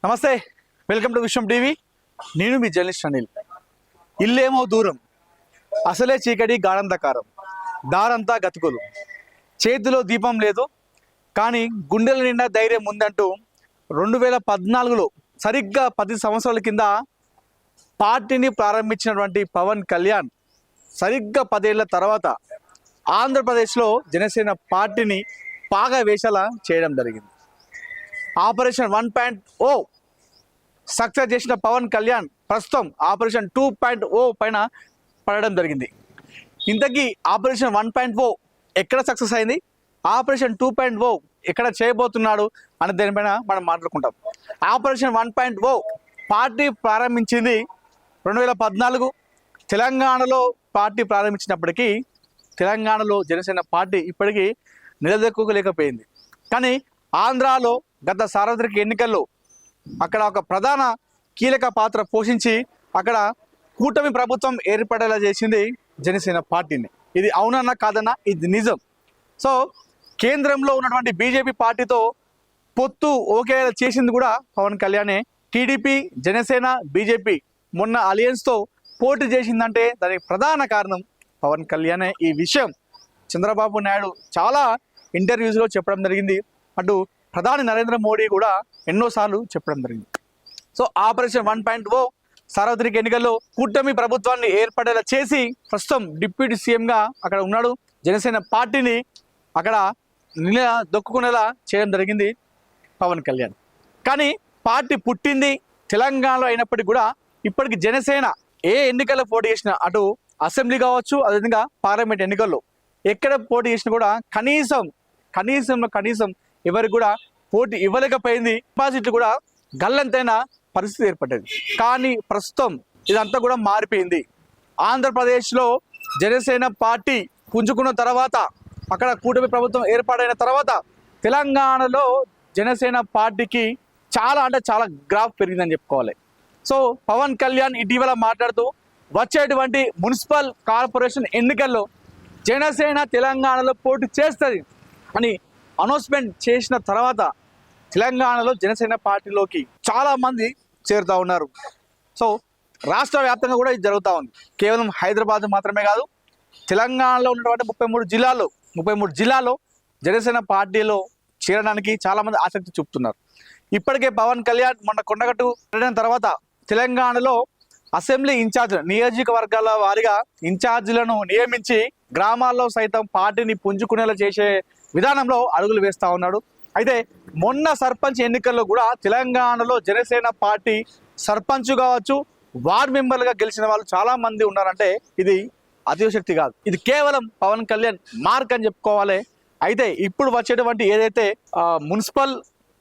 నమస్తే, welcome to Vishwam TV. నేను మీ journalist Anil. ఇల్లేమో దూరం, అసలే చీకటి గాఢంధకారం, దారంతా గతుకులు, చేతిలో దీపం లేదు కానీ గుండెల నిండా ధైర్యం ఉందంటూ 2014లో సరిగ్గా 10 సంవత్సరాల కింద పార్టీని ప్రారంభించినటువంటి పవన్ కళ్యాణ్ సరిగ్గా 10 ఏళ్ల తర్వాత ఆంధ్రప్రదేశ్లో జనసేన పార్టీని పాగా వేషాల చేయడం జరిగింది. ఆపరేషన్ 1.0 సక్సెస్ చేసిన పవన్ కళ్యాణ్ ప్రస్తుతం ఆపరేషన్ 2.0 పైన పడడం జరిగింది. ఇంతకీ ఆపరేషన్ 1.0 ఎక్కడ సక్సెస్ అయింది, ఆపరేషన్ 2.0 ఎక్కడ చేయబోతున్నాడు అనే దానిపైన మనం మాట్లాడుకుంటాం. ఆపరేషన్ 1.0 పార్టీ ప్రారంభించింది 2014. తెలంగాణలో పార్టీ ప్రారంభించినప్పటికీ తెలంగాణలో జనసేన పార్టీ ఇప్పటికీ నిలదొక్కులేకపోయింది. కానీ ఆంధ్రాలో గత సార్వత్రిక ఎన్నికల్లో అక్కడ ఒక ప్రధాన కీలక పాత్ర పోషించి అక్కడ కూటమి ప్రభుత్వం ఏర్పడేలా చేసింది జనసేన పార్టీని. ఇది అవునన్నా కాదన్నా ఇది నిజం. సో కేంద్రంలో ఉన్నటువంటి బీజేపీ పార్టీతో పొత్తు ఓకే చేసింది కూడా పవన్ కళ్యాణే. టీడీపీ, జనసేన, బీజేపీ మొన్న అలయన్స్తో పోటీ చేసిందంటే దానికి ప్రధాన కారణం పవన్ కళ్యాణే. ఈ విషయం చంద్రబాబు నాయుడు చాలా ఇంటర్వ్యూస్లో చెప్పడం జరిగింది. అటు ప్రధాని నరేంద్ర మోడీ కూడా ఎన్నోసార్లు చెప్పడం జరిగింది. సో ఆపరేషన్ 1.0 సార్వత్రిక ఎన్నికల్లో కూటమి ప్రభుత్వాన్ని ఏర్పడేలా చేసి ప్రస్తుతం డిప్యూటీ సీఎంగా అక్కడ ఉన్నాడు. జనసేన పార్టీని అక్కడ దొక్కుకునేలా చేయడం జరిగింది పవన్ కళ్యాణ్. కానీ పార్టీ పుట్టింది తెలంగాణలో అయినప్పటికీ కూడా ఇప్పటికి జనసేన ఏ ఎన్నికల్లో పోటీ చేసినా, అటు అసెంబ్లీ కావచ్చు, అదేవిధంగా పార్లమెంట్ ఎన్నికల్లో ఎక్కడ పోటీ చేసినా కూడా కనీసం ఎవరికి కూడా పోటీ ఇవ్వలేకపోయింది. డిపాజిట్లు కూడా గల్లంతైన పరిస్థితి ఏర్పడ్డది. కానీ ప్రస్తుతం ఇదంతా కూడా మారిపోయింది. ఆంధ్రప్రదేశ్లో జనసేన పార్టీ పుంజుకున్న తర్వాత, అక్కడ కూటమి ప్రభుత్వం ఏర్పాటైన తర్వాత తెలంగాణలో జనసేన పార్టీకి చాలా గ్రాఫ్ పెరిగిందని చెప్పుకోవాలి. సో పవన్ కళ్యాణ్ ఇటీవల మాట్లాడుతూ వచ్చేటువంటి మున్సిపల్ కార్పొరేషన్ ఎన్నికల్లో జనసేన తెలంగాణలో పోటీ చేస్తుంది అని అనౌన్స్మెంట్ చేసిన తర్వాత తెలంగాణలో జనసేన పార్టీలోకి చాలా మంది చేరుతూ ఉన్నారు. సో రాష్ట్ర వ్యాప్తంగా కూడా ఇది జరుగుతూ ఉంది. కేవలం హైదరాబాద్ మాత్రమే కాదు, తెలంగాణలో ఉన్నటువంటి 33 జిల్లాల్లో జనసేన పార్టీలో చేరడానికి చాలామంది ఆసక్తి చూపుతున్నారు. ఇప్పటికే పవన్ కళ్యాణ్ మొన్న కొండగట్టు వెళ్ళిన తర్వాత తెలంగాణలో అసెంబ్లీ ఇన్ఛార్జ్, నియోజకవర్గాల వారిగా ఇన్ఛార్జీలను నియమించి గ్రామాల్లో సైతం పార్టీని పుంజుకునేలా చేసే విధానంలో అడుగులు వేస్తూ ఉన్నాడు. అయితే మొన్న సర్పంచ్ ఎన్నికల్లో కూడా తెలంగాణలో జనసేన పార్టీ సర్పంచ్ కావచ్చు, వార్డు మెంబర్లుగా గెలిచిన వాళ్ళు చాలా మంది ఉన్నారంటే ఇది అతిశక్తి కాదు, ఇది కేవలం పవన్ కళ్యాణ్ మార్క్ అని చెప్పుకోవాలి. అయితే ఇప్పుడు వచ్చేటువంటి ఏదైతే మున్సిపల్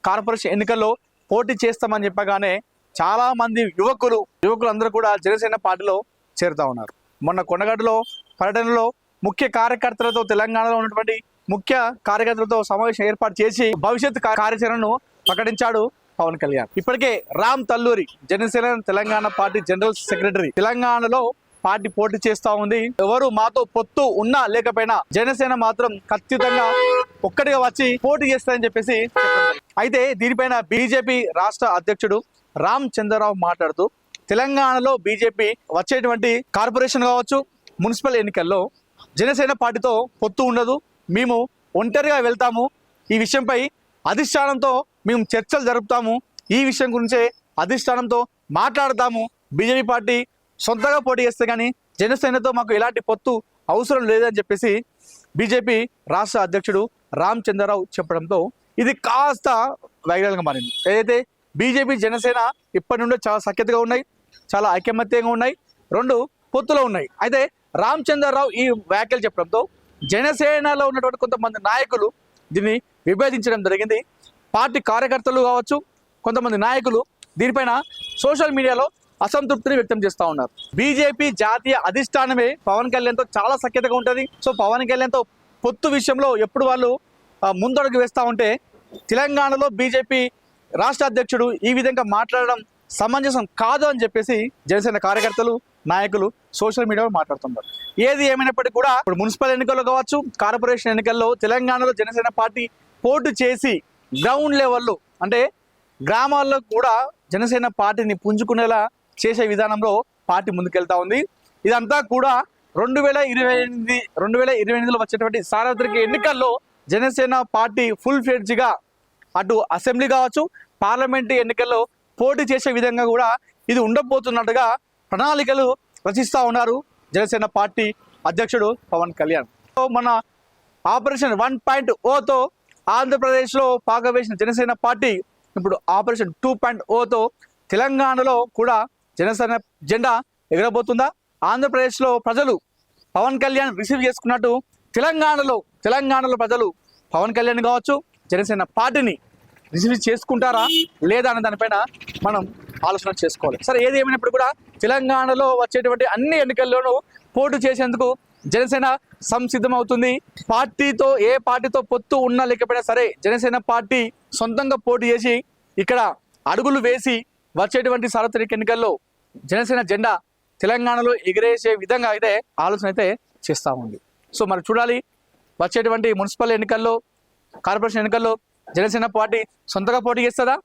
కార్పొరేషన్ ఎన్నికల్లో పోటీ చేస్తామని చెప్పగానే చాలా మంది యువకులు అందరూ కూడా జనసేన పార్టీలో చేరుతా ఉన్నారు. మొన్న కొండగట్టులో పర్యటనలో ముఖ్య కార్యకర్తలతో, తెలంగాణలో ఉన్నటువంటి ముఖ్య కార్యకర్తలతో సమావేశం ఏర్పాటు చేసి భవిష్యత్ కార్యాచరణను ప్రకటించాడు పవన్ కళ్యాణ్. ఇప్పటికే Ram Talluri, Janasena Telangana party general secretary, తెలంగాణలో పార్టీ పోటీ చేస్తూ ఉంది. ఎవరు మాతో పొత్తు ఉన్నా లేకపోయినా జనసేన మాత్రం ఖచ్చితంగా ఒక్కటిగా వచ్చి పోటీ చేస్తారని చెప్పేసి. అయితే దీనిపైన బీజేపీ రాష్ట్ర అధ్యక్షుడు రామ్ చంద్రరావు మాట్లాడుతూ తెలంగాణలో బీజేపీ వచ్చేటువంటి కార్పొరేషన్ కావచ్చు, మున్సిపల్ ఎన్నికల్లో జనసేన పార్టీతో పొత్తు ఉండదు, మేము ఒంటరిగా వెళ్తాము, ఈ విషయంపై అధిష్టానంతో మేము చర్చలు జరుపుతాము, ఈ విషయం గురించే అధిష్టానంతో మాట్లాడతాము, బీజేపీ పార్టీ సొంతగా పోటీ చేస్తే కానీ జనసేనతో మాకు ఎలాంటి పొత్తు అవసరం లేదని చెప్పేసి బీజేపీ రాష్ట్ర అధ్యక్షుడు రామ్ చంద్రరావు చెప్పడంతో ఇది కాస్త వైరల్గా మారింది. ఏదైతే బీజేపీ, జనసేన ఇప్పటి నుండి చాలా సఖ్యతగా ఉన్నాయి, చాలా ఐకమత్యంగా ఉన్నాయి, రెండు పొత్తులో ఉన్నాయి. అయితే రామ్ చంద్రరావు ఈ వ్యాఖ్యలు చెప్పడంతో జనసేనలో ఉన్నటువంటి కొంతమంది నాయకులు దీన్ని విభేదించడం జరిగింది. పార్టీ కార్యకర్తలు కావచ్చు, కొంతమంది నాయకులు దీనిపైన సోషల్ మీడియాలో అసంతృప్తిని వ్యక్తం చేస్తూ ఉన్నారు. బీజేపీ జాతీయ అధిష్టానమే పవన్ కళ్యాణ్తో చాలా సఖ్యతగా ఉంటుంది. సో పవన్ కళ్యాణ్తో పొత్తు విషయంలో ఎప్పుడు వాళ్ళు ముందడుగు వేస్తూ ఉంటే తెలంగాణలో బీజేపీ రాష్ట్ర అధ్యక్షుడు ఈ విధంగా మాట్లాడడం సమంజసం కాదు అని చెప్పేసి జనసేన కార్యకర్తలు, నాయకులు సోషల్ మీడియాలో మాట్లాడుతున్నారు. ఏది ఏమైనప్పటికీ కూడా ఇప్పుడు మున్సిపల్ ఎన్నికల్లో కావచ్చు, కార్పొరేషన్ ఎన్నికల్లో తెలంగాణలో జనసేన పార్టీ పోటీ చేసి గ్రౌండ్ లెవెల్లో, అంటే గ్రామాల్లో కూడా జనసేన పార్టీని పుంజుకునేలా చేసే విధానంలో పార్టీ ముందుకెళ్తా ఉంది. ఇదంతా కూడా 2028లో వచ్చేటువంటి సార్వత్రిక ఎన్నికల్లో జనసేన పార్టీ ఫుల్ ఫ్లెడ్జ్గా అటు అసెంబ్లీ కావచ్చు, పార్లమెంటు ఎన్నికల్లో పోటీ చేసే విధంగా కూడా ఇది ఉండబోతున్నట్టుగా ప్రణాళికలు రచిస్తూ ఉన్నారు జనసేన పార్టీ అధ్యక్షుడు పవన్ కళ్యాణ్. మన ఆపరేషన్ 1.0తో ఆంధ్రప్రదేశ్లో పాకవేసిన జనసేన పార్టీ ఇప్పుడు ఆపరేషన్ 2.0తో తెలంగాణలో కూడా జనసేన జెండా ఎగరబోతుందా? ఆంధ్రప్రదేశ్లో ప్రజలు పవన్ కళ్యాణ్ రిసీవ్ చేసుకున్నట్టు తెలంగాణలో ప్రజలు పవన్ కళ్యాణ్ కావచ్చు, జనసేన పార్టీని రిసీవ్ చేసుకుంటారా లేదా అనే దానిపైన మనం ఆలోచన చేసుకోవాలి. సరే, ఏది ఏమైనప్పుడు కూడా తెలంగాణలో వచ్చేటువంటి అన్ని ఎన్నికల్లోనూ పోటీ చేసేందుకు జనసేన సంసిద్ధమవుతుంది. ఏ పార్టీతో పొత్తు ఉన్నా లేకపోయినా సరే జనసేన పార్టీ సొంతంగా పోటీ చేసి ఇక్కడ అడుగులు వేసి వచ్చేటువంటి సార్వత్రిక ఎన్నికల్లో జనసేన జెండా తెలంగాణలో ఎగిరేసే విధంగా అయితే ఆలోచన అయితే చేస్తూ ఉంది. సో మరి చూడాలి, వచ్చేటువంటి మున్సిపల్ ఎన్నికల్లో, కార్పొరేషన్ ఎన్నికల్లో జనసేన పార్టీ సొంతగా పోటీ చేస్తుందా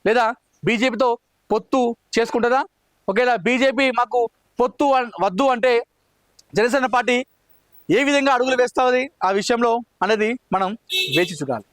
లేదా బీజేపీతో పొత్తు చేసుకుంటుందా? ఒకవేళ బీజేపీ మాకు పొత్తు వద్దు అంటే జనసేన పార్టీ ఏ విధంగా అడుగులు వేస్తుంది ఆ విషయంలో అనేది మనం వేచి చూడాలి.